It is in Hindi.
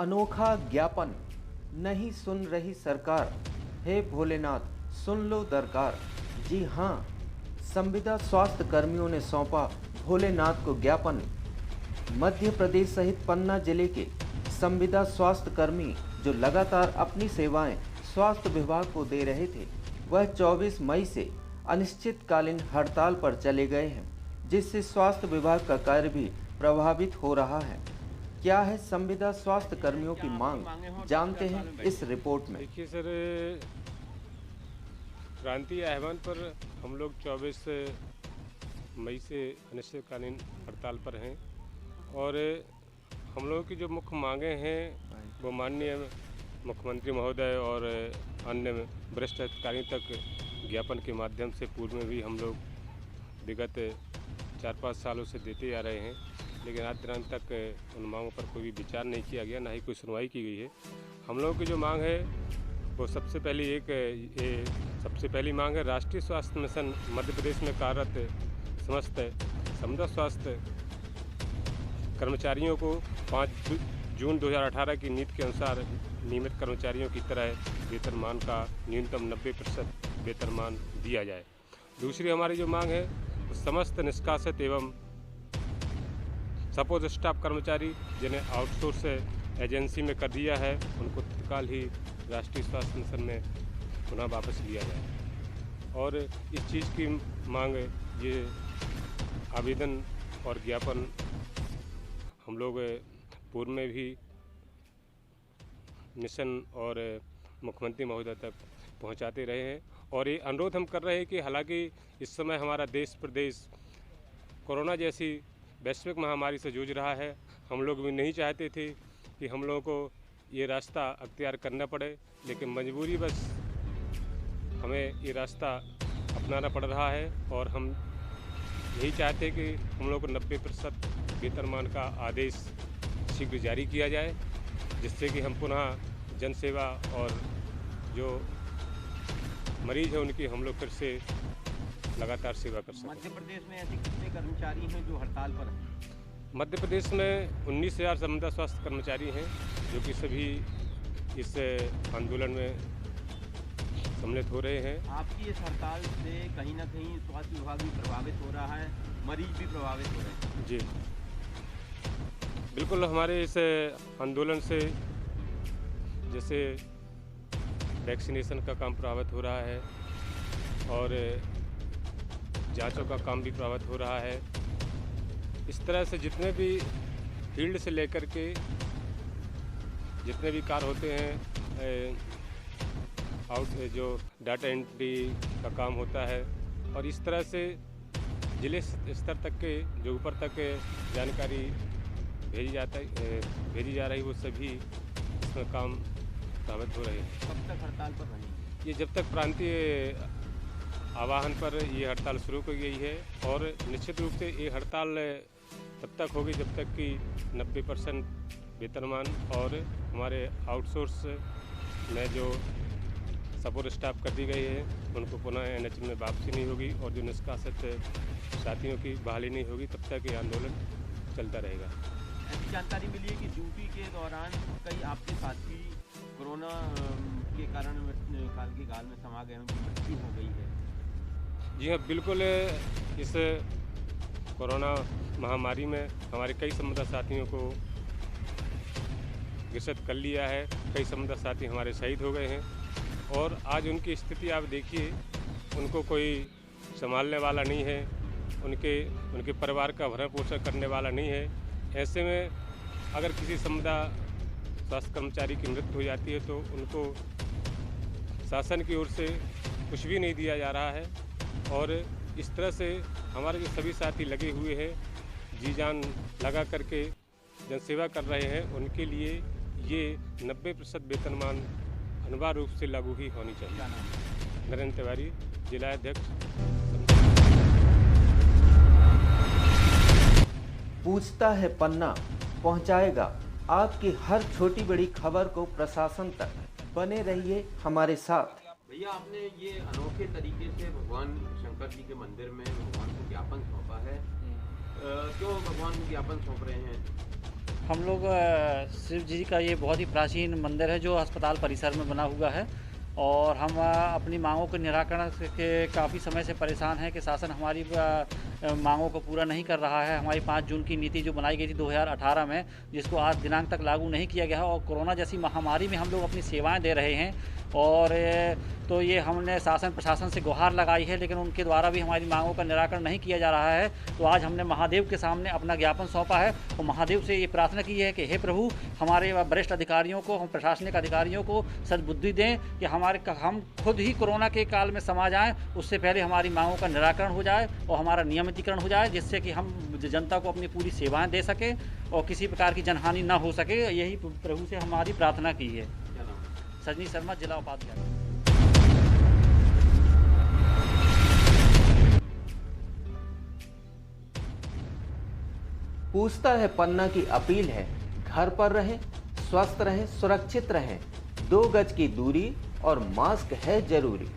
अनोखा ज्ञापन, नहीं सुन रही सरकार, हे भोलेनाथ सुन लो दरकार। जी हाँ, संविदा स्वास्थ्य कर्मियों ने सौंपा भोलेनाथ को ज्ञापन। मध्य प्रदेश सहित पन्ना जिले के संविदा स्वास्थ्य कर्मी जो लगातार अपनी सेवाएं स्वास्थ्य विभाग को दे रहे थे, वह 24 मई से अनिश्चितकालीन हड़ताल पर चले गए हैं, जिससे स्वास्थ्य विभाग का कार्य भी प्रभावित हो रहा है। क्या है संविदा स्वास्थ्य कर्मियों की मांग, जानते हैं इस रिपोर्ट में। देखिए सर, क्रांति आह्वान पर हम लोग 24 मई से अनिश्चितकालीन हड़ताल पर हैं और हम लोगों की जो मुख्य मांगें हैं वो माननीय मुख्यमंत्री महोदय और अन्य वरिष्ठ अधिकारियों तक ज्ञापन के माध्यम से पूर्व में भी हम लोग विगत 4-5 सालों से देते आ रहे हैं, लेकिन आज दिनांक तक उन मांगों पर कोई भी विचार नहीं किया गया, ना ही कोई सुनवाई की गई है। हम लोगों की जो मांग है वो सबसे पहली मांग है राष्ट्रीय स्वास्थ्य मिशन मध्य प्रदेश में कार्यरत समस्त संविदा स्वास्थ्य कर्मचारियों को 5 जून 2018 की नीति के अनुसार नियमित कर्मचारियों की तरह वेतनमान का न्यूनतम 90% वेतनमान दिया जाए। दूसरी हमारी जो मांग है समस्त निष्कासित एवं सपोर्ट स्टाफ कर्मचारी जिन्हें आउटसोर्स एजेंसी में कर दिया है, उनको तत्काल ही राष्ट्रीय स्वास्थ्य मिशन में पुनः वापस लिया जाए। और इस चीज़ की मांग, ये आवेदन और ज्ञापन हम लोग पूर्व में भी मिशन और मुख्यमंत्री महोदय तक पहुंचाते रहे हैं और ये अनुरोध हम कर रहे हैं कि हालांकि इस समय हमारा देश प्रदेश कोरोना जैसी वैश्विक महामारी से जूझ रहा है, हम लोग भी नहीं चाहते थे कि हम लोगों को ये रास्ता अख्तियार करना पड़े, लेकिन मजबूरी बस हमें ये रास्ता अपनाना पड़ रहा है और हम यही चाहते हैं कि हम लोग को 90% वेतनमान का आदेश शीघ्र जारी किया जाए, जिससे कि हम पुनः जनसेवा और जो मरीज है उनकी हम लोग फिर से लगातार सेवा कर सकें। मध्य प्रदेश में ऐसे कितने कर्मचारी हैं जो हड़ताल पर हैं? मध्य प्रदेश में 19,000 संविदा स्वास्थ्य कर्मचारी हैं जो कि सभी इस आंदोलन में सम्मिलित हो रहे हैं। आपकी इस हड़ताल से कहीं ना कहीं स्वास्थ्य विभाग भी प्रभावित हो रहा है, मरीज भी प्रभावित हो रहे हैं। जी बिल्कुल, हमारे इस आंदोलन से जैसे वैक्सीनेशन का काम प्रभावित हो रहा है और जांचों का काम भी प्रभावित हो रहा है। इस तरह से जितने भी फील्ड से लेकर के जितने भी कार्य होते हैं, जो डाटा एंट्री का काम होता है और इस तरह से जिले स्तर तक के जो ऊपर तक जानकारी भेजी जा रही, वो सभी इसमें काम प्रभावित हो रहे हैं। कब तक हड़ताल पर रहेंगे? ये जब तक प्रांतीय आह्वान पर ये हड़ताल शुरू की गई है और निश्चित रूप से ये हड़ताल तब तक होगी जब तक कि 90% वेतनमान और हमारे आउटसोर्स में जो सपोर्ट स्टाफ कर दी गई है उनको पुनः एनएच में वापसी नहीं होगी और जो निष्कासित साथियों की बहाली नहीं होगी, तब तक ये आंदोलन चलता रहेगा। ऐसी जानकारी मिली है कि ड्यूटी के दौरान कई आपके साथी कोरोना के कारण काल के गाल में समा गए, उनकी मृत्यु हो गई है। जी हाँ, बिल्कुल। इस कोरोना महामारी में हमारे कई संविदा साथियों को ग्रसित कर लिया है, कई संविदा साथी हमारे शहीद हो गए हैं और आज उनकी स्थिति आप देखिए, उनको कोई संभालने वाला नहीं है, उनके परिवार का भरण पोषण करने वाला नहीं है। ऐसे में अगर किसी संविदा स्वास्थ्य कर्मचारी की मृत्यु हो जाती है तो उनको शासन की ओर से कुछ भी नहीं दिया जा रहा है और इस तरह से हमारे जो सभी साथी लगे हुए हैं, जी जान लगा करके जनसेवा कर रहे हैं, उनके लिए ये 90% वेतनमान अनिवार्य रूप से लागू ही होनी चाहिए। नरेंद्र तिवारी, जिला अध्यक्ष। पूछता है पन्ना पहुंचाएगा आपकी हर छोटी बड़ी खबर को प्रशासन तक। बने रहिए हमारे साथ। भैया, आपने ये अनोखे तरीके से भगवान शंकर जी के मंदिर में भगवान को ज्ञापन सौंपा है, क्यों भगवान को ज्ञापन सौंप रहे हैं? हम लोग शिव जी का ये बहुत ही प्राचीन मंदिर है जो अस्पताल परिसर में बना हुआ है और हम अपनी मांगों के निराकरण के काफ़ी समय से परेशान हैं कि शासन हमारी मांगों को पूरा नहीं कर रहा है। हमारी 5 जून की नीति जो बनाई गई थी 2018 में, जिसको आज दिनांक तक लागू नहीं किया गया है और कोरोना जैसी महामारी में हम लोग अपनी सेवाएं दे रहे हैं और तो ये हमने शासन प्रशासन से गुहार लगाई है, लेकिन उनके द्वारा भी हमारी मांगों का निराकरण नहीं किया जा रहा है। तो आज हमने महादेव के सामने अपना ज्ञापन सौंपा है और महादेव से ये प्रार्थना की है कि हे प्रभु, हमारे वरिष्ठ अधिकारियों को, हम प्रशासनिक अधिकारियों को सद्बुद्धि दें कि हम खुद ही कोरोना के काल में समा जाएं, उससे पहले हमारी मांगों का निराकरण हो जाए और हमारा नियमितीकरण हो जाए, जिससे कि हम जनता को अपनी पूरी सेवाएँ दे सकें और किसी प्रकार की जनहानि न हो सके। यही प्रभु से हमारी प्रार्थना की है। सजनी शर्मा, जिला उपाध्याय। पूछता है पन्ना की अपील है, घर पर रहें, स्वस्थ रहें, सुरक्षित रहें, 2 गज की दूरी और मास्क है जरूरी।